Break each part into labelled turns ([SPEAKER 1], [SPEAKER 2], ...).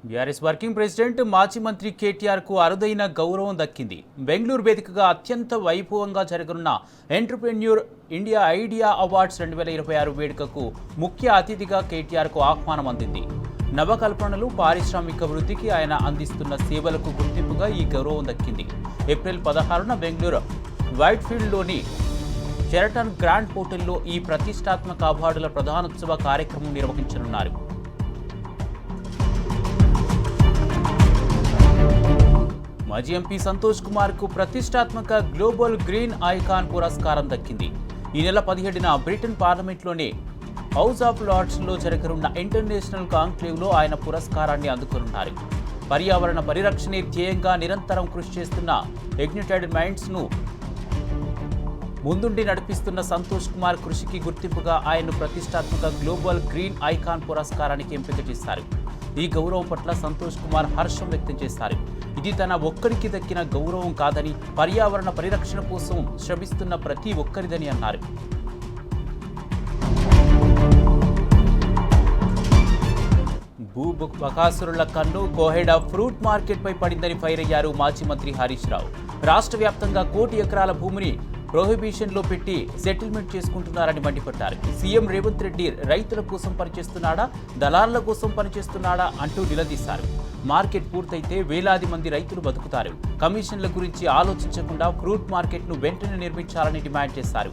[SPEAKER 1] BRS working president మాజీ మంత్రి కేటీఆర్ కు అరుదైన గౌరవం దక్కింది. బెంగళూరు వేదికగా అత్యంత వైభవంగా జరగనున్న ఎంటర్‌ప్రెన్యూర్ ఇండియా ఐడియా అవార్డ్స్ 2026 వేడుకకు ముఖ్య అతిథిగా కేటీఆర్ కు ఆహ్వానం అందింది. నవకల్పనలు, పారిశ్రామిక వృద్ధికి ఆయన అందిస్తున్న సేవలకు గుర్తింపుగా ఈ గౌరవం దక్కింది. ఏప్రిల్ 16న బెంగళూరు వైట్ఫీల్డ్లోని షెరటన్ గ్రాండ్ హోటల్లో ఈ ప్రతిష్టాత్మక అవార్డుల ప్రధానోత్సవ కార్యక్రమం నిర్వహించనున్నారు. మాజీ ఎంపీ సంతోష్ కుమార్ కు ప్రతిష్టాత్మక గ్లోబల్ గ్రీన్ ఐకాన్ పురస్కారం దక్కింది. ఈ నెల 17న బ్రిటన్ పార్లమెంట్లోని హౌస్ ఆఫ్ లార్డ్స్ లో జరగనున్న ఇంటర్నేషనల్ కాంక్లేవ్ లో ఆయన పురస్కారాన్ని అందుకోనున్నారు. పర్యావరణ పరిరక్షణే ధ్యేయంగా నిరంతరం కృషి చేస్తున్న ఇగ్నిటెడ్ మైండ్స్ ను ముందుండి నడిపిస్తున్న సంతోష్ కుమార్ కృషికి గుర్తింపుగా ఆయన్ను ప్రతిష్టాత్మక గ్లోబల్ గ్రీన్ ఐకాన్ పురస్కారానికి ఎంపిక చేశారు. ఈ గౌరవం పట్ల సంతోష్ కుమార్ హర్షం వ్యక్తం చేశారు. ఇది తన ఒక్కరికి దక్కిన గౌరవం కాదని, పర్యావరణ పరిరక్షణ కోసం శ్రమిస్తున్న ప్రతి ఒక్కరిదని అన్నారు. బకాసురుల కన్ను కోహెడ ఫ్రూట్ మార్కెట్ పై పడిందని ఫైర్ అయ్యారు మాజీ మంత్రి హరీష్ రావు. రాష్ట్ర వ్యాప్తంగా 1 కోటి ఎకరాల భూమిని ప్రొహిబిషన్ లో పెట్టి సెటిల్మెంట్ చేసుకుంటున్నారని మండిపడ్డారు. సీఎం రేవంత్ రెడ్డి రైతుల కోసం పనిచేస్తున్నాడా, దళారుల కోసం పనిచేస్తున్నాడా అంటూ నిలదీశారు. మార్కెట్ పూర్తయితే వేలాది మంది రైతులు బతుకుతారు. కమిషన్ల గురించి ఆలోచించకుండా ఫ్రూట్ మార్కెట్ ను వెంటనే నిర్మించాలని డిమాండ్ చేశారు.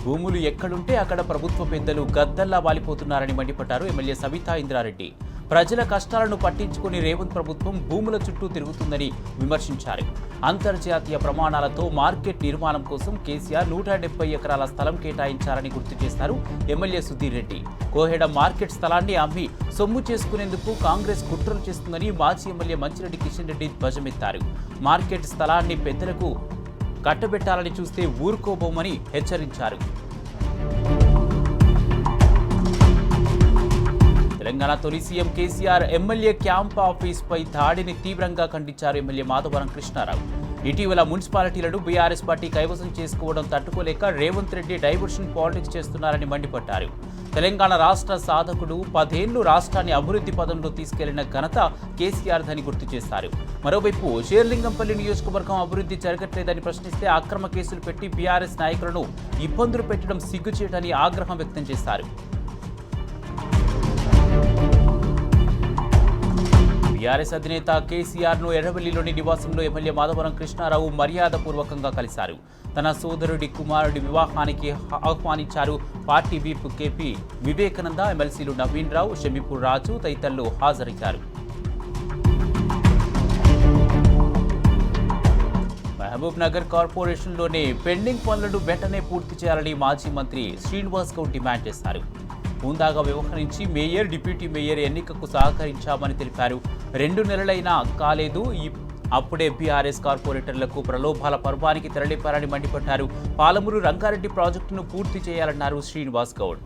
[SPEAKER 1] భూములు ఎక్కడుంటే అక్కడ ప్రభుత్వ పెద్దలు గద్దల్లా వాలిపోతున్నారని మండిపడ్డారు ఎమ్మెల్యే సబితా ఇంద్రారెడ్డి. ప్రజల కష్టాలను పట్టించుకుని రేవంత్ ప్రభుత్వం భూముల చుట్టూ తిరుగుతుందని విమర్శించారు. అంతర్జాతీయ ప్రమాణాలతో మార్కెట్ నిర్మాణం కోసం కేసీఆర్ 170 ఎకరాల స్థలం కేటాయించారని గుర్తు చేశారు ఎమ్మెల్యే సుధీర్ రెడ్డి. కోహెడ మార్కెట్ స్థలాన్ని అమ్మి సొమ్ము చేసుకునేందుకు కాంగ్రెస్ కుట్రలు చేస్తుందని మాజీ ఎమ్మెల్యే మంచిరెడ్డి కిషన్ రెడ్డి ధ్వజమెత్తారు. మార్కెట్ స్థలాన్ని పెద్దలకు కట్టబెట్టాలని చూస్తే ఊరుకోబోమని హెచ్చరించారు. తెలంగాణ తొలి CM KCR MLA camp office పై దాడిని తీవ్రంగా ఖండించారు ఎమ్మెల్యే మాధవరం కృష్ణారావు. ఇటీవల మున్సిపాలిటీలను బీఆర్ఎస్ పార్టీ కైవసం చేసుకోవడం తట్టుకోలేక రేవంత్ రెడ్డి డైవర్షన్ పాలిటిక్స్ చేస్తున్నారని మండిపడ్డారు. తెలంగాణ రాష్ట్ర సాధకుడు 10 ఏళ్లు రాష్ట్రాన్ని అభివృద్ధి పదంలో తీసుకెళ్లిన ఘనత కేసీఆర్ దని గుర్తు చేశారు. మరోవైపు షేర్లింగంపల్లి నియోజకవర్గం అభివృద్ధి జరగట్లేదని ప్రశ్నిస్తే అక్రమ కేసులు పెట్టి బీఆర్ఎస్ నాయకులను ఇబ్బందులు పెట్టడం సిగ్గుచేటని ఆగ్రహం వ్యక్తం చేశారు. బీఆర్ఎస్ అధినేత కేసీఆర్ ను ఎర్రవెల్లిలోని నివాసంలో ఎమ్మెల్యే మాధవరం కృష్ణారావు మర్యాదపూర్వకంగా కలిశారు. తన సోదరుడి కుమారుడి వివాహానికి ఆహ్వానించారు. పార్టీ వీప్ కేపీ వివేకానంద, ఎమ్మెల్సీలు నవీన్ రావు, షమీపూర్ రాజు తదితరులు హాజరయ్యారు. మహబూబ్ నగర్ కార్పొరేషన్లోని పెండింగ్ పనులను వెంటనే పూర్తి చేయాలని మాజీ మంత్రి శ్రీనివాస్ గౌడ్ డిమాండ్ చేశారు. హుందాగా వ్యవహరించి మేయర్, డిప్యూటీ మేయర్ ఎన్నికకు సహకరించామని తెలిపారు. 2 నెలలైనా కాలేదు, అప్పుడే బీఆర్ఎస్ కార్పొరేటర్లకు ప్రలోభాల పర్వానికి తెరలిపారని మండిపడ్డారు. పాలమూరు రంగారెడ్డి ప్రాజెక్టును పూర్తి చేయాలన్నారు శ్రీనివాస్ గౌడ్.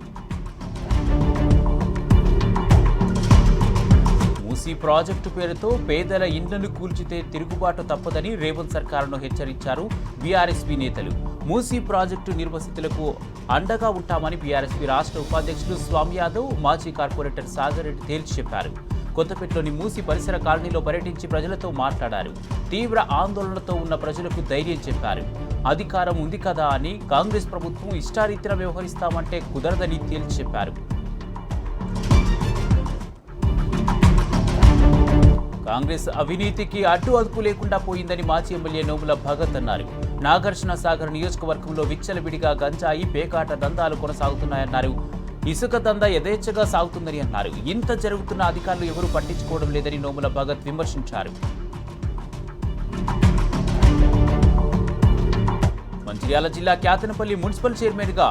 [SPEAKER 1] మూసీ ప్రాజెక్టు పేరుతో పేదల ఇండ్లను కూల్చితే తిరుగుబాటు తప్పదని రేవంత్ సర్కారును హెచ్చరించారు బీఆర్ఎస్పీ నేతలు. మూసీ ప్రాజెక్టు నిర్వసితులకు అండగా ఉంటామని బీఆర్ఎస్పీ రాష్ట్ర ఉపాధ్యక్షులు స్వామి యాదవ్, మాజీ కార్పొరేటర్ సాగర్ రెడ్డి తేల్చి చెప్పారు. కొత్తపేటలోని మూసీ పరిసర కాలనీలో పర్యటించి ప్రజలతో మాట్లాడారు. తీవ్ర ఆందోళనతో ఉన్న ప్రజలకు ధైర్యం చెప్పారు. అధికారం ఉంది కదా అని కాంగ్రెస్ ప్రభుత్వం ఇష్టారీతిన వ్యవహరిస్తామంటే కుదరదని తేల్చి చెప్పారు. కాంగ్రెస్ అవినీతికి అడ్డు అదుపు లేకుండా పోయిందని మాజీ ఎమ్మెల్యే నోముల భగత్ అన్నారు. నాగార్జున సాగర్ నియోజకవర్గంలో విచ్చలవిడిగా గంజాయి, పేకాట దందాలు కొనసాగుతున్నాయన్నారు. ఇసుక దందా యథేచ్ఛగా సాగుతుందని అన్నారు. ఇంత జరుగుతున్న అధికారులు ఎవరూ పట్టించుకోవడం లేదని నోముల భగత్ విమర్శించారు. మంచిర్యాల జిల్లా క్యాతనపల్లి మున్సిపల్ చైర్మన్గా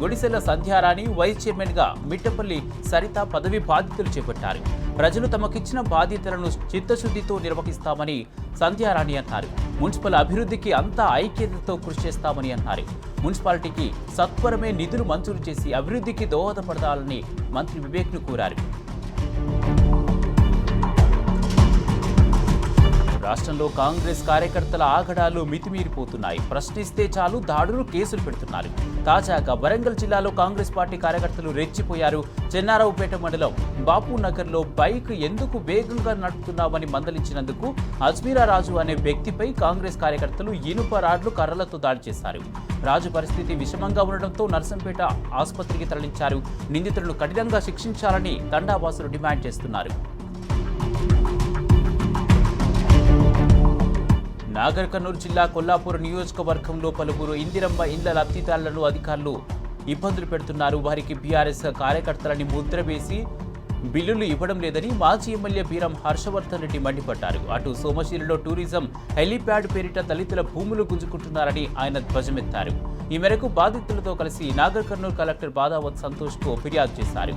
[SPEAKER 1] గుడిసెల సంధ్యారాణి, వైస్ చైర్మన్గా మిట్టపల్లి సరిత పదవి బాధ్యతలు చేపట్టారు. ప్రజలు తమకిచ్చిన బాధ్యతలను చిత్తశుద్ధితో నిర్వహిస్తామని సంధ్యారాణి అన్నారు. మున్సిపల్ అభివృద్ధికి అంతా ఐక్యతతో కృషి చేస్తామని అన్నారు. మున్సిపాలిటీకి సత్వరమే నిధులు మంజూరు చేసి అభివృద్ధికి దోహదపడాలని మంత్రి వివేక్ను కోరారు. రాష్ట్రంలో కాంగ్రెస్ కార్యకర్తల ఆగడాలు మితిమీరిపోతున్నాయి. ప్రశ్నిస్తే చాలు దాడులు, కేసులు పెడుతున్నారు. తాజాగా వరంగల్ జిల్లాలో కాంగ్రెస్ పార్టీ కార్యకర్తలు రెచ్చిపోయారు. చెన్నారావుపేట మండలం బాపూనగర్లో బైక్ ఎందుకు వేగంగా నడుపుతున్నామని మందలించినందుకు అజ్మీరా రాజు అనే వ్యక్తిపై కాంగ్రెస్ కార్యకర్తలు ఇనుప రాడ్లు, కర్రలతో దాడి చేశారు. రాజు పరిస్థితి విషమంగా ఉండడంతో నర్సంపేట ఆసుపత్రికి తరలించారు. నిందితులను కఠినంగా శిక్షించాలని తండావాసులు డిమాండ్ చేస్తున్నారు. నాగర్ కర్నూలు జిల్లా కొల్లాపూర్ నియోజకవర్గంలో పలువురు ఇందిరమ్మ ఇండ్ల లబ్ధిదారులను అధికారులు ఇబ్బందులు పెడుతున్నారు. వారికి బీఆర్ఎస్ కార్యకర్తలని ముద్ర వేసి బిల్లులు ఇవ్వడం లేదని మాజీ ఎమ్మెల్యే బీరం హర్షవర్ధన్ రెడ్డి మండిపడ్డారు. అటు సోమశిరిలో టూరిజం హెలీప్యాడ్ పేరిట దళితుల భూములు గుంజుకుంటున్నారని ఆయన ధ్వజమెత్తారు. ఈ మేరకు బాధితులతో కలిసి నాగర్ కర్నూలు కలెక్టర్ బాదావత్ సంతోష్కు ఫిర్యాదు చేశారు.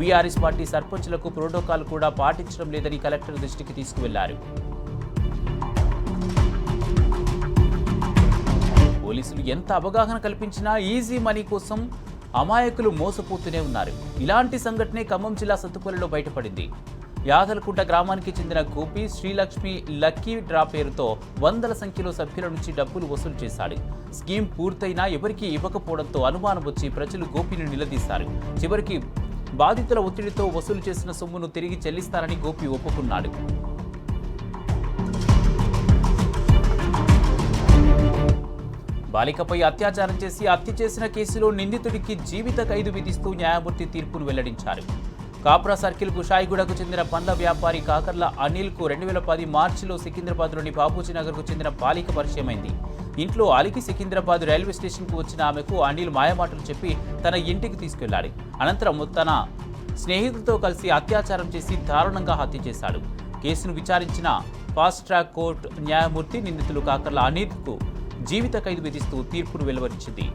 [SPEAKER 1] బీఆర్ఎస్ పార్టీ సర్పంచులకు ప్రోటోకాల్ కూడా పాటించడం లేదని కలెక్టర్ దృష్టికి తీసుకువెళ్లారు. పోలీసులు ఎంత అవగాహన కల్పించినా ఈజీ మనీ కోసం అమాయకులు మోసపోతూనే ఉన్నారు. ఇలాంటి సంఘటనే ఖమ్మం జిల్లా సత్తుపల్లిలో బయటపడింది. యాదలకుంట గ్రామానికి చెందిన గోపి శ్రీలక్ష్మి లక్కీ డ్రా పేరుతో వందల సంఖ్యలో సభ్యుల నుంచి డబ్బులు వసూలు చేశాడు. స్కీమ్ పూర్తయినా ఎవరికీ ఇవ్వకపోవడంతో అనుమానం వచ్చి ప్రజలు గోపిని నిలదీశారు. చివరికి బాధితుల ఒత్తిడితో వసూలు చేసిన సొమ్మును తిరిగి చెల్లిస్తారని గోపి ఒప్పుకున్నాడు. బాలికపై అత్యాచారం చేసి హత్య చేసిన కేసులో నిందితుడికి జీవిత ఖైదు విధిస్తూ న్యాయమూర్తి తీర్పును వెల్లడించారు. కాప్రా సర్కిల్ కుషాయిగూడకు చెందిన పండ్ల వ్యాపారి కాకర్ల అనిల్కు 2010 మార్చిలో సికింద్రాబాద్లోని బాపూజీనగర్కు చెందిన బాలిక పరిచయమైంది. ఇంట్లో అలికి సికింద్రాబాద్ రైల్వే స్టేషన్కు వచ్చిన ఆమెకు అనిల్ మాయమాటలు చెప్పి తన ఇంటికి తీసుకెళ్లాడు. అనంతరం తన స్నేహితులతో కలిసి అత్యాచారం చేసి దారుణంగా హత్య చేశాడు. కేసును విచారించిన ఫాస్ట్ ట్రాక్ కోర్టు న్యాయమూర్తి నిందితులు కాకర్ల అనిల్కు జీవిత ఖైదు విధిస్తూ తీర్పును వెలువరించింది.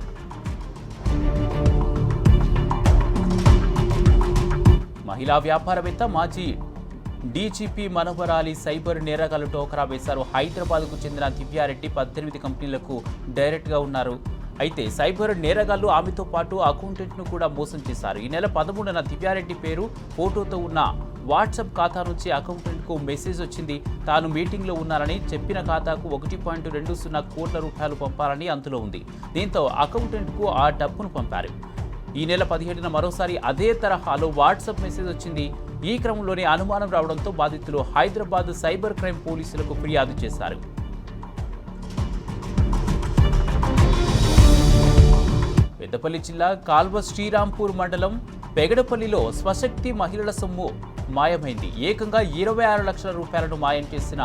[SPEAKER 1] మహిళా వ్యాపారవేత్త మాజీ డీజీపీ మనోహర్ సైబర్ నేరగాలు టోకరా వేశారు. హైదరాబాద్కు చెందిన దివ్యారెడ్డి 18 కంపెనీలకు డైరెక్ట్గా ఉన్నారు. అయితే సైబర్ నేరగాళ్లు ఆమెతో పాటు అకౌంటెంట్ను కూడా మోసం చేశారు. ఈ నెల 13న దివ్యారెడ్డి పేరు, ఫోటోతో ఉన్న వాట్సాప్ ఖాతా నుంచి అకౌంటెంట్కు మెసేజ్ వచ్చింది. తాను మీటింగ్లో ఉన్నారని, చెప్పిన ఖాతాకు 1.20 కోట్ల రూపాయలు పంపాలని అందులో ఉంది. దీంతో అకౌంటెంట్కు ఆ డబ్బును పంపారు. ఈ నెల 17న మరోసారి అదే తరహాలో వాట్సాప్ మెసేజ్ వచ్చింది. ఈ క్రమంలోనే అనుమానం రావడంతో బాధితులు హైదరాబాద్ సైబర్ క్రైమ్ పోలీసులకు ఫిర్యాదు చేశారు. పెద్దపల్లి జిల్లా కాల్వ శ్రీరాంపూర్ మండలం పెగడపల్లిలో స్వశక్తి మహిళల సొమ్ము మాయమైంది. ఏకంగా 26 లక్షల రూపాయలను మాయం చేసిన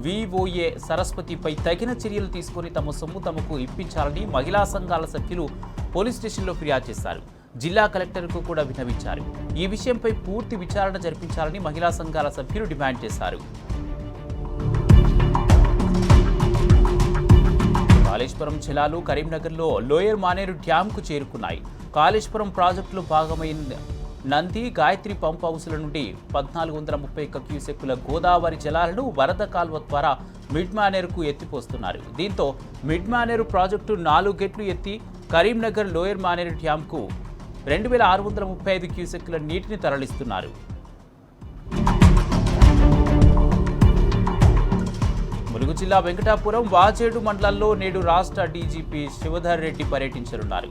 [SPEAKER 1] విఓఏ సరస్వతిపై తగిన చర్యలు తీసుకుని తమ సొమ్ము తమకు ఇప్పించాలని మహిళా సంఘాల సభ్యులు పోలీస్ స్టేషన్లో ఫిర్యాదు చేశారు. జిల్లా కలెక్టర్కు కూడా విన్నవించారు. ఈ విషయంపై పూర్తి విచారణ జరిపించాలని మహిళా సంఘాల సభ్యులు డిమాండ్ చేశారు. కాళేశ్వరం జలాలు కరీంనగర్లో లోయర్ మానేరు డ్యాంకు చేరుకున్నాయి. కాళేశ్వరం ప్రాజెక్టులో భాగమైన నంది, గాయత్రి పంప్ హౌస్ల నుండి 1431 క్యూసెక్కుల గోదావరి జలాలను వరద కాల్వ ద్వారా మిడ్ మానేరుకు ఎత్తిపోస్తున్నారు. దీంతో మిడ్ మానేరు ప్రాజెక్టు 4 గేట్లు ఎత్తి కరీంనగర్ లోయర్ మానేరు డ్యాంకు 2635 క్యూసెక్కుల నీటిని తరలిస్తున్నారు. ములుగు జిల్లా వెంకటాపురం, వాజేడు మండలాల్లో నేడు రాష్ట్ర డీజీపీ శివధర్ రెడ్డి పర్యటించనున్నారు.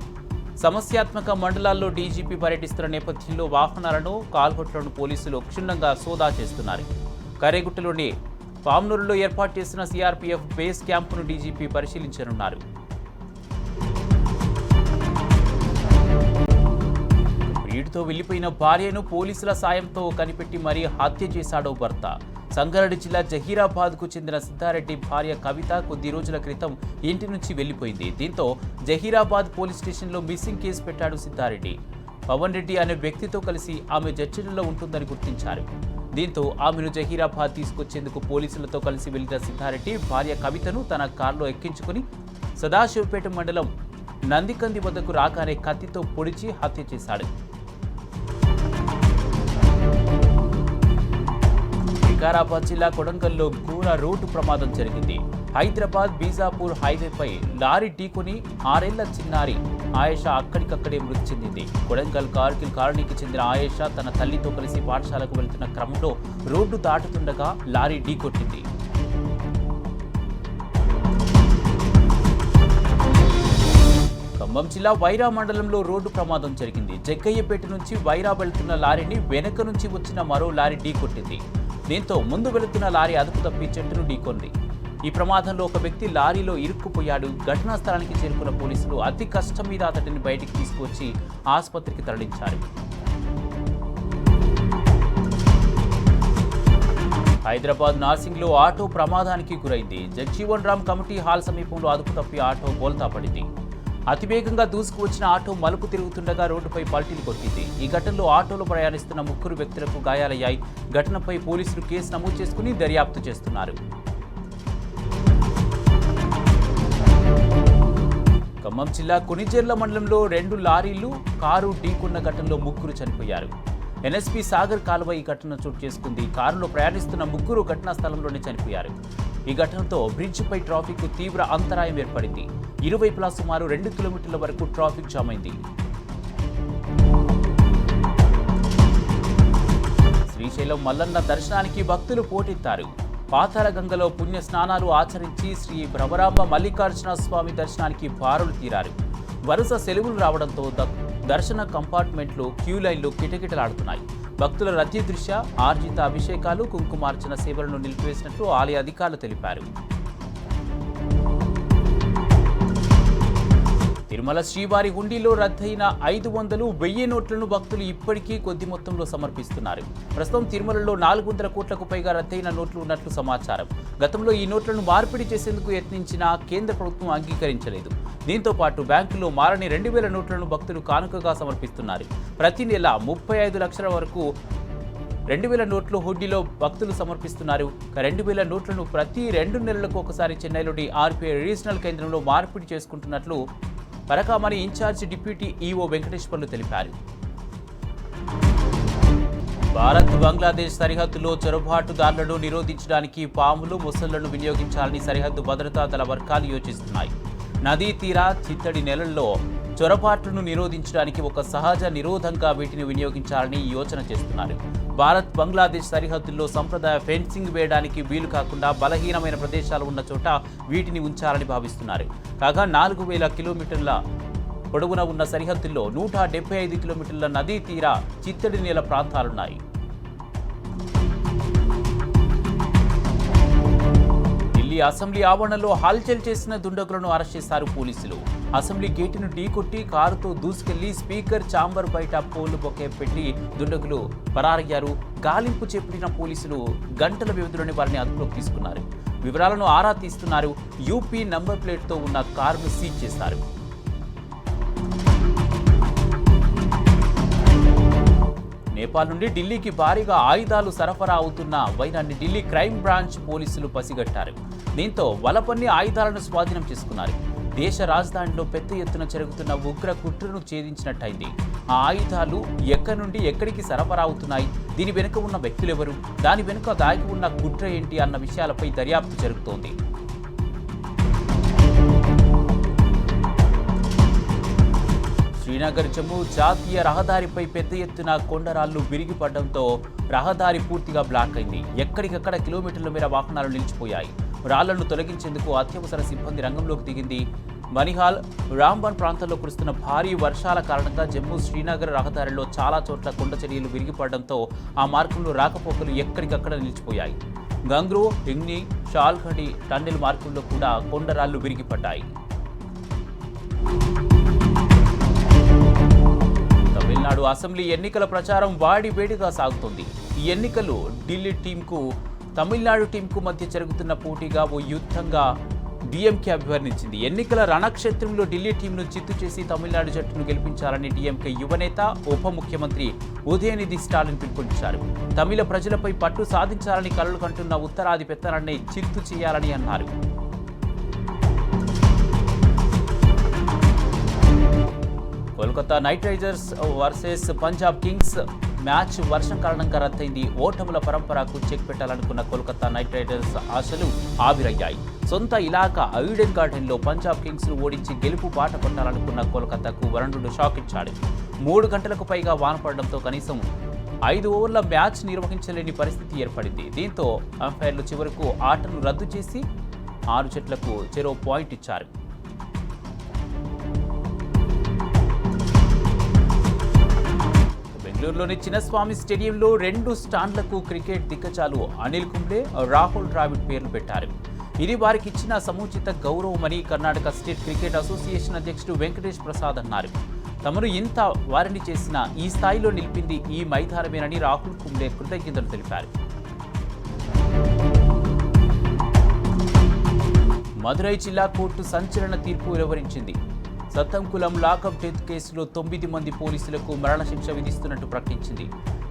[SPEAKER 1] సమస్యాత్మక మండలాల్లో డీజీపీ పర్యటిస్తున్న నేపథ్యంలో వాహనాలను, కాల్వట్లను పోలీసులు క్షుణ్ణంగా సోదా చేస్తున్నారు. కరేగుట్టలోని పామ్నూరులో ఏర్పాటు చేసిన సిఆర్పీఎఫ్ బేస్ క్యాంపును డీజీపీ పరిశీలించనున్నారు. వీటితో వెళ్లిపోయిన భార్యను పోలీసుల సాయంతో కనిపెట్టి మరీ హత్య చేశాడో భర్త. సంగారెడ్డి జిల్లా జహీరాబాద్కు చెందిన సిద్ధారెడ్డి భార్య కవిత కొద్ది రోజుల క్రితం ఇంటి నుంచి వెళ్లిపోయింది. దీంతో జహీరాబాద్ పోలీస్ స్టేషన్లో మిస్సింగ్ కేసు పెట్టాడు సిద్ధారెడ్డి. పవన్ రెడ్డి అనే వ్యక్తితో కలిసి ఆమె జడ్జిలో ఉంటుందని గుర్తించారు. దీంతో ఆమెను జహీరాబాద్ తీసుకొచ్చేందుకు పోలీసులతో కలిసి వెళ్లిన సిద్ధారెడ్డి భార్య కవితను తన కారులో ఎక్కించుకుని సదాశివపేట మండలం నందికంది వద్దకు రాగానే కత్తితో పొడిచి హత్య చేశాడు. వికారాబాద్ జిల్లా కొడంగల్లో ఘోర రోడ్డు ప్రమాదం జరిగింది. హైదరాబాద్ బీజాపూర్ హైవేపై లారీ ఢీకొని 6 ఏళ్ల చిన్నారి ఆయేషా అక్కడికక్కడే మృతి చెందింది. కొడంగల్ కార్గిల్ కాలనీకి చెందిన ఆయేషా తన తల్లితో కలిసి పాఠశాలకు వెళ్తున్న క్రమంలో రోడ్డు దాటుతుండగా లారీ ఢీకొట్టింది. ఖమ్మం జిల్లా వైరా మండలంలో రోడ్డు ప్రమాదం జరిగింది. జగ్గయ్యపేట నుంచి వైరా వెళ్తున్న లారీని వెనక నుంచి వచ్చిన మరో లారీ ఢీకొట్టింది. దీంతో ముందు వెళుతున్న లారీ అదుపు తప్పి చెట్టును ఢీకొంది. ఈ ప్రమాదంలో ఒక వ్యక్తి లారీలో ఇరుక్కుపోయాడు. ఘటనా స్థలానికి చేరుకున్న పోలీసులు అతి కష్టం మీద అతడిని బయటికి తీసుకువచ్చి ఆసుపత్రికి తరలించారు. హైదరాబాద్ నార్సింగ్లో ఆటో ప్రమాదానికి గురైంది. జగ్జీవన్ రామ్ కమిటీ హాల్ సమీపంలో అదుపు తప్పి ఆటో బోల్తా పడింది. అతివేగంగా దూసుకువచ్చిన ఆటో మలుపు తిరుగుతుండగా రోడ్డుపై పల్టీలు కొట్టింది. ఈ ఘటనలో ఆటోలో ప్రయాణిస్తున్న 3 వ్యక్తులకు గాయాలయ్యాయి. ఘటనపై పోలీసులు కేసు నమోదు చేసుకుని దర్యాప్తు చేస్తున్నారు. ఖమ్మం జిల్లా కొణిజర్ల మండలంలో 2 లారీలు కారు ఢీకొన్న ఘటనలో 3 చనిపోయారు. ఎన్ఎస్పీ సాగర్ కాలువ ఈ ఘటన చోటు చేసుకుంది. కారులో ప్రయాణిస్తున్న 3 ఘటనా స్థలంలోనే చనిపోయారు. ఈ ఘటనతో బ్రిడ్జిపై ట్రాఫిక్ తీవ్ర అంతరాయం ఏర్పడింది. ఇరువైపులా సుమారు 2 కిలోమీటర్ల వరకు ట్రాఫిక్ జామ్ అయింది. శ్రీశైలం మల్లన్న దర్శనానికి భక్తులు పోటెత్తారు. పాతాళ గంగలో పుణ్య స్నానాలు ఆచరించి శ్రీ భ్రమరాంబ మల్లికార్జున స్వామి దర్శనానికి బారులు తీరారు. వరుస సెలవులు రావడంతో దర్శన కంపార్ట్మెంట్లు క్యూ లైన్లు కిటకిటలాడుతున్నాయి. భక్తుల రద్దీ దృష్ట్యా ఆర్జిత అభిషేకాలు, కుంకుమార్చన సేవలను నిలిపివేసినట్లు ఆలయ అధికారులు తెలిపారు. తిరుమల శ్రీవారి హుండీలో రద్దయిన 500, 1000 నోట్లను భక్తులు ఇప్పటికీ కొద్ది మొత్తంలో సమర్పిస్తున్నారు. ప్రస్తుతం తిరుమలలో 400 కోట్లకు పైగా రద్దయిన నోట్లు ఉన్నట్లు సమాచారం. గతంలో ఈ నోట్లను మార్పిడి చేసేందుకు యత్నించినా కేంద్ర ప్రభుత్వం అంగీకరించలేదు. దీంతో పాటు బ్యాంకులో మారని 2000 నోట్లను భక్తులు కానుకగా సమర్పిస్తున్నారు. ప్రతి నెల 35 లక్షల వరకు 2000 నోట్లు హుండీలో భక్తులు సమర్పిస్తున్నారు. 2000 నోట్లను ప్రతి 2 నెలలకు ఒకసారి చెన్నైలోని ఆర్బీఐ రీజనల్ కేంద్రంలో మార్పిడి చేసుకుంటున్నట్లు Parakamani in charge deputy EO Venkateswarlu తెలిపారు. భారత్ బంగ్లాదేశ్ సరిహద్దులో చొరబాటుదారులను నిరోధించడానికి పాములు, మొసళ్లను వినియోగించాలని సరిహద్దు భద్రతా దళ వర్గాలు యోచిస్తున్నాయి. నదీ తీర చిత్తడి నెలల్లో చొరబాట్లను నిరోధించడానికి ఒక సహజ నిరోధంగా వీటిని వినియోగించాలని యోచన చేస్తున్నారు. భారత్ బంగ్లాదేశ్ సరిహద్దుల్లో సంప్రదాయ ఫెన్సింగ్ వేయడానికి వీలు కాకుండా బలహీనమైన ప్రదేశాలు ఉన్న చోట వీటిని ఉంచాలని భావిస్తున్నారు. కాగా 4000 కిలోమీటర్ల పొడవున ఉన్న సరిహద్దుల్లో 175 కిలోమీటర్ల నదీ తీర చిత్తడి నేల ప్రాంతాలున్నాయి. ఢిల్లీ అసెంబ్లీ ఆవరణలో హల్చల్ చేసిన దుండగులను అరెస్ట్ చేశారు పోలీసులు. అసెంబ్లీ గేటును ఢీకొట్టి కారుతో దూసుకెళ్లి స్పీకర్ ఛాంబర్ బయట పూలు బొకే పెట్టి దుండగులు పరారయ్యారు. గాలింపు చేపట్టిన పోలీసులు గంటల వ్యవధిలోనే వారిని అదుపులోకి తీసుకున్నారు. వివరాలను ఆరా తీస్తున్నారు. యూపీ నంబర్ ప్లేట్తో ఉన్న కారును సీజ్ చేశారు. నేపాల్ నుండి ఢిల్లీకి భారీగా ఆయుధాలు సరఫరా అవుతున్న వైనాన్ని ఢిల్లీ క్రైమ్ బ్రాంచ్ పోలీసులు పసిగట్టారు. దీంతో వలపన్ని ఆయుధాలను స్వాధీనం చేసుకున్నారు. దేశ రాజధానిలో పెద్ద ఎత్తున జరుగుతున్న ఉగ్ర కుట్రను ఛేదించినట్టయింది. ఆ ఆయుధాలు ఎక్కడి నుండి ఎక్కడికి సరఫరా అవుతున్నాయి, దీని వెనుక ఉన్న వ్యక్తులెవరు, దాని వెనుక దాగి ఉన్న కుట్ర ఏంటి అన్న విషయాలపై దర్యాప్తు జరుగుతోంది. శ్రీనగర్ జమ్మూ జాతీయ రహదారిపై పెద్ద ఎత్తున కొండరాళ్లు విరిగిపడడంతో రహదారి పూర్తిగా బ్లాక్ అయింది. ఎక్కడికక్కడ కిలోమీటర్ల మేర వాహనాలు నిలిచిపోయాయి. రాళ్లను తొలగించేందుకు అత్యవసర సిబ్బంది రంగంలోకి దిగింది. మనిహాల్, రాంబన్ ప్రాంతాల్లో కురుస్తున్న భారీ వర్షాల కారణంగా జమ్మూ శ్రీనగర్ రహదారిలో చాలా చోట్ల కొండ చర్యలు విరిగిపడడంతో ఆ మార్గంలో రాకపోకలు ఎక్కడికక్కడ నిలిచిపోయాయి. గంగ్రూ, హింగ్ని, షాల్ఖడి టన్నెల్ మార్గంలో కూడా కొండరాళ్లు విరిగిపడ్డాయి. తమిళనాడు అసెంబ్లీ ఎన్నికల ప్రచారం వాడివేడిగా సాగుతోంది. ఈ ఎన్నికలు ఢిల్లీ టీంకు, తమిళనాడు టీంకు మధ్య జరుగుతున్న పోటీగా ఓ యుద్ధంగా డీఎంకే అభివర్ణించింది. ఎన్నికల రణక్షేత్రంలో ఢిల్లీ టీంను చిత్తు చేసి తమిళనాడు జట్టును గెలిపించాలని డీఎంకే యువనేత, ఉప ముఖ్యమంత్రి ఉదయనిధి స్టాలిన్ పిలుపునిచ్చారు. తమిళ ప్రజలపై పట్టు సాధించాలని కలలు కంటున్న ఉత్తరాది పెత్తనాన్ని చిత్తు చేయాలని అన్నారు. Kolkata night riders versus Punjab Kings match వర్షం కారణంగా రద్దయింది. ఓటముల పరంపరకు చెక్ పెట్టాలనుకున్న కోల్కతా నైట్ రైడర్స్ ఆశలు ఆవిరయ్యాయి. సొంత ఇలాకా ఈడెన్ గార్డెన్లో పంజాబ్ కింగ్స్ను ఓడించి గెలుపు బాట పట్టాలనుకున్న కోల్కతాకు వరుణుడు షాక్ ఇచ్చాడు. 3 గంటలకు పైగా వాన పడడంతో కనీసం 5 ఓవర్ల మ్యాచ్ నిర్వహించలేని పరిస్థితి ఏర్పడింది. దీంతో అంపైర్లు చివరకు ఆటను రద్దు చేసి 6 జట్లకు చెరో పాయింట్ ఇచ్చారు. బెంగళూరులోని చిన్నస్వామి స్టేడియంలో 2 స్టాండ్లకు క్రికెట్ దిగ్గజాలు అనిల్ కుంబ్లే, రాహుల్ ద్రావిడ్ పేర్లు పెట్టారు. ఇది వారికి ఇచ్చిన సముచిత గౌరవమని కర్ణాటక స్టేట్ క్రికెట్ అసోసియేషన్ అధ్యక్షుడు వెంకటేష్ ప్రసాద్ అన్నారు. తమను ఇంత వారిని చేసిన ఈ స్థాయిలో నిలిపింది ఈ మైదానమేనని రాహుల్ కుంబ్లే కృతజ్ఞతలు తెలిపారు. మదురై జిల్లా కోర్టు సంచలన తీర్పు వెలువరించింది. సత్తంకులం లాకప్ డెత్ కేసులో 9 మంది పోలీసులకు మరణశిక్ష విధిస్తున్నట్టు ప్రకటించింది.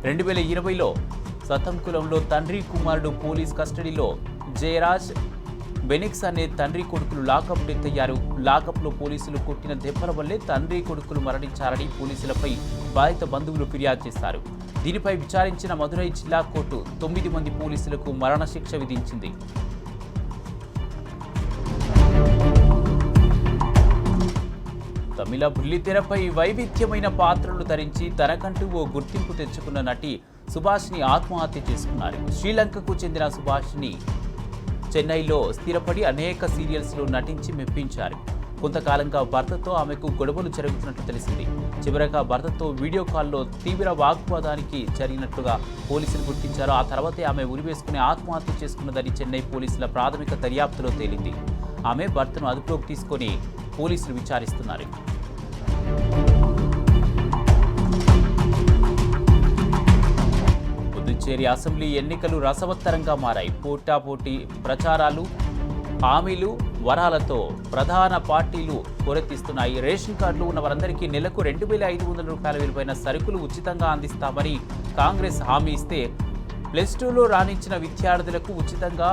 [SPEAKER 1] 2020లో సత్తంకులంలో తండ్రి కుమారుడు పోలీస్ కస్టడీలో జయరాజ్, బెనిక్స్ అనే తండ్రి కొడుకులు లాకప్ డెత్ అయ్యారు. లాకప్లో పోలీసులు కొట్టిన దెబ్బల వల్లే తండ్రి కొడుకులు మరణించారని పోలీసులపై బాధిత బంధువులు ఫిర్యాదు చేశారు. దీనిపై విచారించిన మదురై జిల్లా కోర్టు 9 మంది పోలీసులకు మరణశిక్ష విధించింది. తమిళ బుల్లితెరపై వైవిధ్యమైన పాత్రలు ధరించి తనకంటూ ఓ గుర్తింపు తెచ్చుకున్న నటి సుభాషిణి ఆత్మహత్య చేసుకున్నారు. శ్రీలంకకు చెందిన సుభాషిణి చెన్నైలో స్థిరపడి అనేక సీరియల్స్లో నటించి మెప్పించారు. కొంతకాలంగా భర్తతో ఆమెకు గొడవలు జరుగుతున్నట్లు తెలిసింది. చివరగా భర్తతో వీడియో కాల్లో తీవ్ర వాగ్వాదానికి జరిగినట్లుగా పోలీసులు గుర్తించారు. ఆ తర్వాతే ఆమె ఉరివేసుకుని ఆత్మహత్య చేసుకున్నదని చెన్నై పోలీసుల ప్రాథమిక దర్యాప్తులో తేలింది. ఆమె భర్తను అదుపులోకి తీసుకొని పోలీసులు విచారిస్తున్నారు. పుదుచ్చేరి అసెంబ్లీ ఎన్నికలు రసవత్తరంగా మారాయి. పోటాపోటీ ప్రచారాలు, హామీలు, వరాలతో ప్రధాన పార్టీలు హోరెత్తిస్తున్నాయి. రేషన్ కార్డులు ఉన్న వారందరికీ నెలకు 2,500 రూపాయల విలువైన సరుకులు ఉచితంగా అందిస్తామని కాంగ్రెస్ హామీ ఇస్తే, +2లో రాణించిన విద్యార్థులకు ఉచితంగా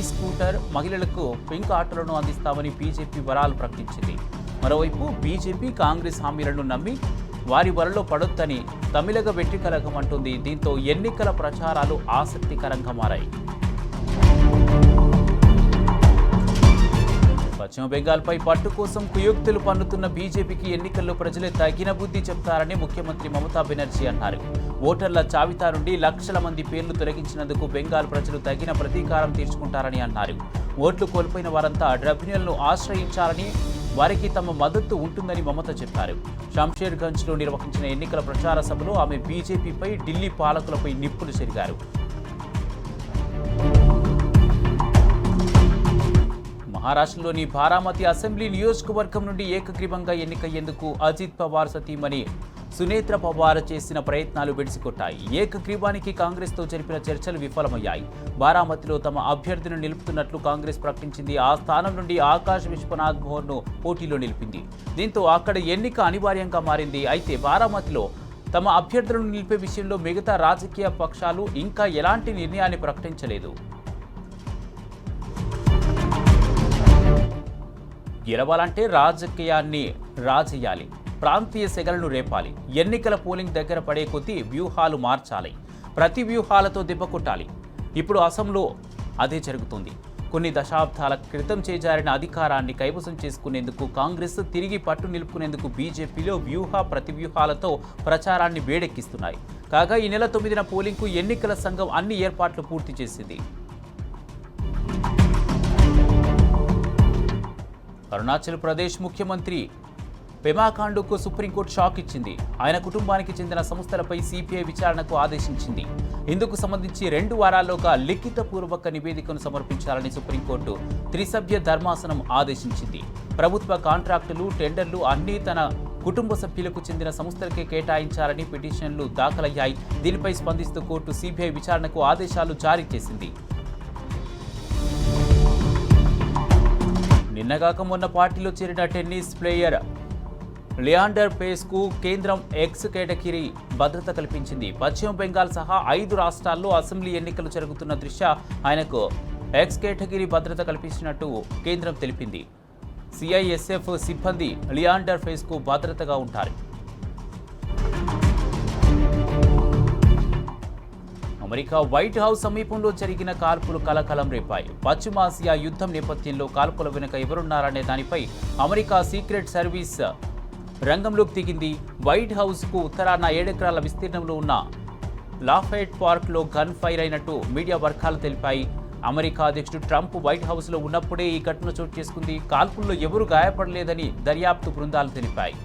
[SPEAKER 1] స్కూటర్, మహిళలకు పింక్ ఆటోలను అందిస్తామని బీజేపీ వరాలు ప్రకటించింది. మరోవైపు బీజేపీ కాంగ్రెస్ హామీలను నమ్మి వారి వలలో పడొద్దని తమిళగ వెట్టికలగం అంటుంది. దీంతో ఎన్నికల ప్రచారాలు ఆసక్తికరంగా మారాయి. పశ్చిమ బెంగాల్పై పట్టు కోసం కుయుక్తులు పన్నుతున్న బీజేపీకి ఎన్నికల్లో ప్రజలే తగిన బుద్ధి చెప్తారని ముఖ్యమంత్రి మమతా బెనర్జీ అన్నారు. ఓటర్ల జాబితా నుండి లక్షల మంది పేర్లు తొలగించినందుకు బెంగాల్ ప్రజలు తగిన ప్రతీకారం తీర్చుకుంటారని అన్నారు. ఓట్లు కోల్పోయిన వారంతా ట్రిబ్యునల్ను ఆశ్రయించాలని, వారికి తమ మద్దతు ఉంటుందని మమత చెప్పారు. షంషేర్గంజ్లో నిర్వహించిన ఎన్నికల ప్రచార సభలో ఆమె బీజేపీపై, ఢిల్లీ పాలకులపై నిప్పులు చెరిగారు. మహారాష్ట్రలోని బారామతి అసెంబ్లీ నియోజకవర్గం నుండి ఏకగ్రీవంగా ఎన్నికయ్యేందుకు అజిత్ పవార్ సతీమణి సునేత్ర పవార్ చేసిన ప్రయత్నాలు బెడిసికొట్టాయి. ఏకగ్రీవానికి కాంగ్రెస్తో జరిపిన చర్చలు విఫలమయ్యాయి. బారామతిలో తమ అభ్యర్థిని నిలుపుతున్నట్లు కాంగ్రెస్ ప్రకటించింది. ఆ స్థానం నుండి ఆకాష్ విశ్వనాథ్ మోహన్ను పోటీలో నిలిపింది. దీంతో అక్కడ ఎన్నిక అనివార్యంగా మారింది. అయితే బారామతిలో తమ అభ్యర్థులను నిలిపే విషయంలో మిగతా రాజకీయ పక్షాలు ఇంకా ఎలాంటి నిర్ణయాన్ని ప్రకటించలేదు. గెలవాలంటే రాజకీయాన్ని రాజేయాలి, ప్రాంతీయ సెగలను రేపాలి, ఎన్నికల పోలింగ్ దగ్గర పడే కొద్దీ వ్యూహాలు మార్చాలి, ప్రతి వ్యూహాలతో దెబ్బ కొట్టాలి. ఇప్పుడు అసోంలో అదే జరుగుతుంది. కొన్ని దశాబ్దాల క్రితం చేజారిన అధికారాన్ని కైవసం చేసుకునేందుకు కాంగ్రెస్ తిరిగి పట్టు నిలుపుకునేందుకు బీజేపీలో వ్యూహ ప్రతివ్యూహాలతో ప్రచారాన్ని వేడెక్కిస్తున్నాయి. కాగా ఈ నెల 9న పోలింగ్కు ఎన్నికల సంఘం అన్ని ఏర్పాట్లు పూర్తి చేసింది. అరుణాచల్ ప్రదేశ్ ముఖ్యమంత్రి పెమా ఖాండుకు సుప్రీంకోర్టు షాక్ ఇచ్చింది. ఆయన కుటుంబానికి చెందిన సంస్థలపై సిబిఐ విచారణకు ఆదేశించింది. ఇందుకు సంబంధించి 2 వారాల్లోగా లిఖితపూర్వక నివేదికను సమర్పించాలని సుప్రీంకోర్టు త్రిసభ్య ధర్మాసనం ఆదేశించింది. ప్రభుత్వ కాంట్రాక్టులు, టెండర్లు అన్నీ తన కుటుంబ సభ్యులకు చెందిన సంస్థలకే కేటాయించాలని పిటిషన్లు దాఖలయ్యాయి. దీనిపై స్పందిస్తూ కోర్టు సిబిఐ విచారణకు ఆదేశాలు జారీ చేసింది. నిన్నగాక మొన్న పార్టీలో చేరిన టెన్నిస్ ప్లేయర్ లియాండర్ పేస్కు కేంద్రం ఎక్స్ కేటగిరీ భద్రత కల్పించింది. పశ్చిమ బెంగాల్ సహా 5 రాష్ట్రాల్లో అసెంబ్లీ ఎన్నికలు జరుగుతున్న దృష్ట్యా ఆయనకు ఎక్స్ కేటగిరీ భద్రత కల్పించినట్టు కేంద్రం తెలిపింది. సిఐఎస్ఎఫ్ సిబ్బంది లియాండర్ పేస్కు భద్రతగా ఉంటారు. అమెరికా వైట్ హౌస్ సమీపంలో జరిగిన కాల్పులు కలకలం రేపాయి. పశ్చిమాసియా యుద్ధం నేపథ్యంలో కాల్పుల వెనుక ఎవరున్నారనే దానిపై అమెరికా సీక్రెట్ సర్వీస్ రంగంలోకి దిగింది. వైట్ హౌస్కు ఉత్తరాన 7 ఎకరాల విస్తీర్ణంలో ఉన్న లాఫైట్ పార్క్లో గన్ ఫైర్ అయినట్టు మీడియా వర్గాలు తెలిపాయి. అమెరికా అధ్యక్షుడు ట్రంప్ వైట్ హౌస్లో ఉన్నప్పుడే ఈ ఘటన చోటు చేసుకుంది. కాల్పుల్లో ఎవరూ గాయపడలేదని దర్యాప్తు బృందాలు తెలిపాయి.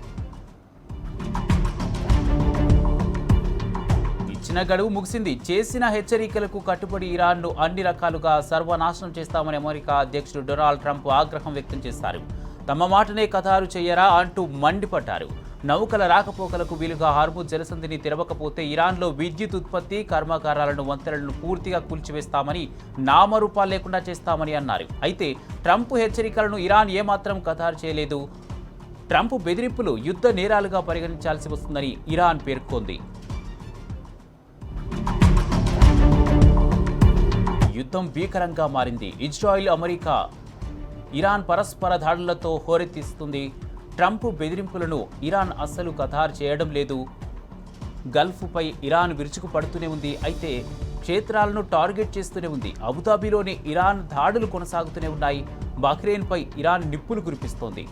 [SPEAKER 1] ఇచ్చిన గడువు ముగిసింది. చేసిన హెచ్చరికలకు కట్టుబడి ఇరాన్ను అన్ని రకాలుగా సర్వనాశనం చేస్తామని అమెరికా అధ్యక్షుడు డొనాల్డ్ ట్రంప్ ఆగ్రహం వ్యక్తం చేశారు. తమ మాటనే ఖతారు చేయరా అంటూ మండిపడ్డారు. నౌకల రాకపోకలకు వీలుగా హార్ముజ్ జలసంధిని తెరవకపోతే ఇరాన్లో విద్యుత్ ఉత్పత్తి కర్మాగారాలను వంతెనలను పూర్తిగా కూల్చివేస్తామని, నామరూపాలు లేకుండా చేస్తామని అన్నారు. అయితే ట్రంప్ హెచ్చరికలను ఇరాన్ ఏమాత్రం ఖతారు చేయలేదు. ట్రంప్ బెదిరింపులు యుద్ధ నేరాలుగా పరిగణించాల్సి వస్తుందని ఇరాన్ పేర్కొంది. యుద్ధం భీకరంగా మారింది. ఇజ్రాయిల్, అమెరికా, ఇరాన్ పరస్పర దాడులతో హోరెత్తిస్తుంది. ట్రంప్ బెదిరింపులను ఇరాన్ అస్సలు ఖతారు చేయడం లేదు. గల్ఫ్పై ఇరాన్ విరుచుకుపడుతూనే ఉంది. అయితే క్షేత్రాలను టార్గెట్ చేస్తూనే ఉంది. అబుదాబిలోని ఇరాన్ దాడులు కొనసాగుతూనే ఉన్నాయి. బహ్రెయిన్పై ఇరాన్ నిప్పులు కురిపిస్తోంది.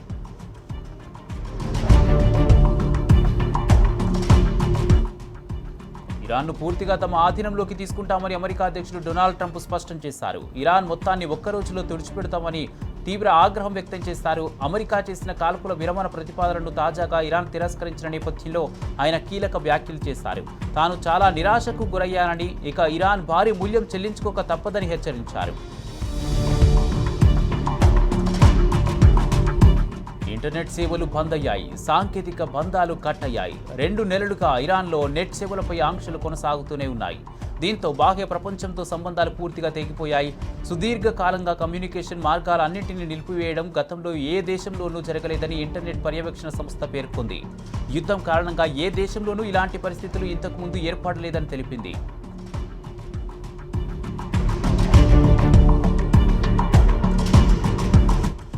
[SPEAKER 1] ఇరాన్ను పూర్తిగా తమ ఆధీనంలోకి తీసుకుంటామని అమెరికా అధ్యక్షుడు డొనాల్డ్ ట్రంప్ స్పష్టం చేశారు. ఇరాన్ మొత్తాన్ని ఒక్క రోజులో తుడిచిపెడతామని తీవ్ర ఆగ్రహం వ్యక్తం చేశారు. అమెరికా చేసిన కాల్పుల విరమణ ప్రతిపాదనను తాజాగా ఇరాన్ తిరస్కరించిన నేపథ్యంలో ఆయన కీలక వ్యాఖ్యలు చేశారు. తాను చాలా నిరాశకు గురయ్యానని, ఇక ఇరాన్ భారీ మూల్యం చెల్లించుకోక తప్పదని హెచ్చరించారు. ఇంటర్నెట్ సేవలు బంద్ అయ్యాయి. సాంకేతిక బంధాలు కట్ అయ్యాయి. 2 నెలలుగా ఇరాన్లో నెట్ సేవలపై ఆంక్షలు కొనసాగుతూనే ఉన్నాయి. దీంతో బాహ్య ప్రపంచంతో సంబంధాలు పూర్తిగా తెగిపోయాయి. సుదీర్ఘ కాలంగా కమ్యూనికేషన్ మార్గాలన్నింటినీ నిలిపివేయడం గతంలో ఏ దేశంలోనూ జరగలేదని ఇంటర్నెట్ పర్యవేక్షణ సంస్థ పేర్కొంది. యుద్ధం కారణంగా ఏ దేశంలోనూ ఇలాంటి పరిస్థితులు ఇంతకుముందు ఏర్పడలేదని తెలిపింది.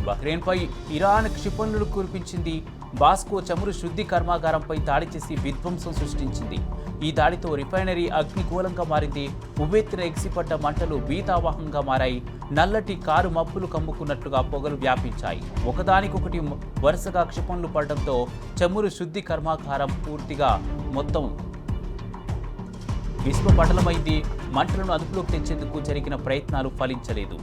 [SPEAKER 1] బహ్రెయిన్పై ఇరాన్ క్షిపణులు కురిపించింది. బాస్కో చమురు శుద్ధి కర్మాగారంపై దాడి చేసి విధ్వంసం సృష్టించింది. ఈ దాడితో రిఫైనరీ అగ్నిగోళంగా మారింది. ఉవ్వెత్తున ఎగిసిపడ్డ మంటలు భీతావహంగా మారాయి. నల్లటి కారు మబ్బులు కమ్ముకున్నట్లుగా పొగలు వ్యాపించాయి. ఒకదానికొకటి వరుసగా క్షిపణులు పడడంతో చమురు శుద్ధి కర్మాగారం పూర్తిగా మొత్తం విశ్వపటలమైంది. మంటలను అదుపులోకి తెచ్చేందుకు జరిగిన ప్రయత్నాలు ఫలించలేదు.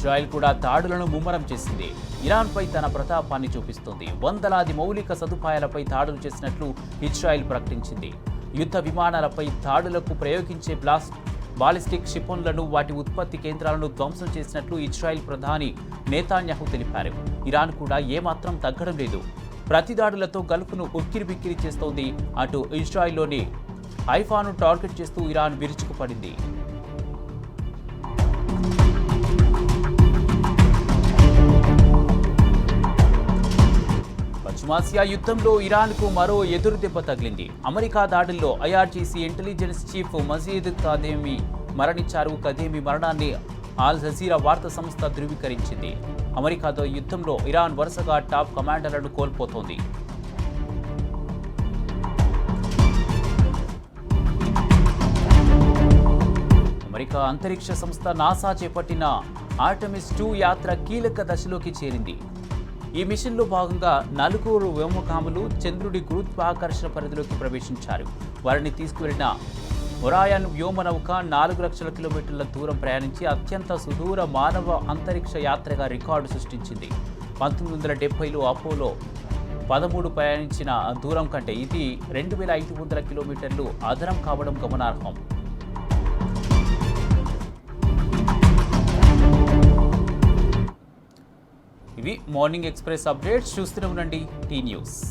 [SPEAKER 1] ఇజ్రాయెల్ కూడా దాడులను ముమ్మరం చేసింది. ఇరాన్పై తన ప్రతాపాన్ని చూపిస్తోంది. వందలాది మౌలిక సదుపాయాలపై దాడులు చేసినట్లు ఇజ్రాయెల్ ప్రకటించింది. యుద్ధ విమానాలపై దాడులకు ప్రయోగించే బాలిస్టిక్ క్షిపణులను, వాటి ఉత్పత్తి కేంద్రాలను ధ్వంసం చేసినట్లు ఇజ్రాయెల్ ప్రధాని నెతన్యాహు తెలిపారు. ఇరాన్ కూడా ఏమాత్రం తగ్గడం లేదు. ప్రతి దాడులతో గల్ఫ్ను ఉక్కిరిబిక్కిరి చేస్తోంది. అటు ఇజ్రాయెల్లోని హైఫాను టార్గెట్ చేస్తూ ఇరాన్ విరుచుకుపడింది. పశ్చిమాసియా యుద్ధంలో ఇరాన్కు మరో ఎదురు దెబ్బ తగిలింది. అమెరికా దాడుల్లో ఐఆర్జీసీ ఇంటెలిజెన్స్ చీఫ్ మజీద్ ఖదేమి మరణించారు. ఖదేమి మరణాన్ని ఆల్ జజీరా వార్తా సంస్థ ధృవీకరించింది. అమెరికాతో యుద్ధంలో ఇరాన్ వరుసగా టాప్ కమాండర్లను కోల్పోతోంది. అమెరికా అంతరిక్ష సంస్థ నాసా చేపట్టిన ఆర్టెమిస్ 2 యాత్ర కీలక దశలోకి చేరింది. ఈ మిషన్లో భాగంగా 4 వ్యోమగాములు చంద్రుడి గురుత్వాకర్షణ పరిధిలోకి ప్రవేశించారు. వారిని తీసుకువెళ్లిన ఒరాయన్ వ్యోమనౌక 4 లక్షల కిలోమీటర్ల దూరం ప్రయాణించి అత్యంత సుదూర మానవ అంతరిక్ష యాత్రగా రికార్డు సృష్టించింది. 1970లో అపోలో 13 ప్రయాణించిన దూరం కంటే ఇది 2500 కిలోమీటర్లు అదనం కావడం గమనార్హం. ఇవి మార్నింగ్ ఎక్స్ప్రెస్ అప్డేట్స్. చూస్తూనే ఉండండి టీ న్యూస్.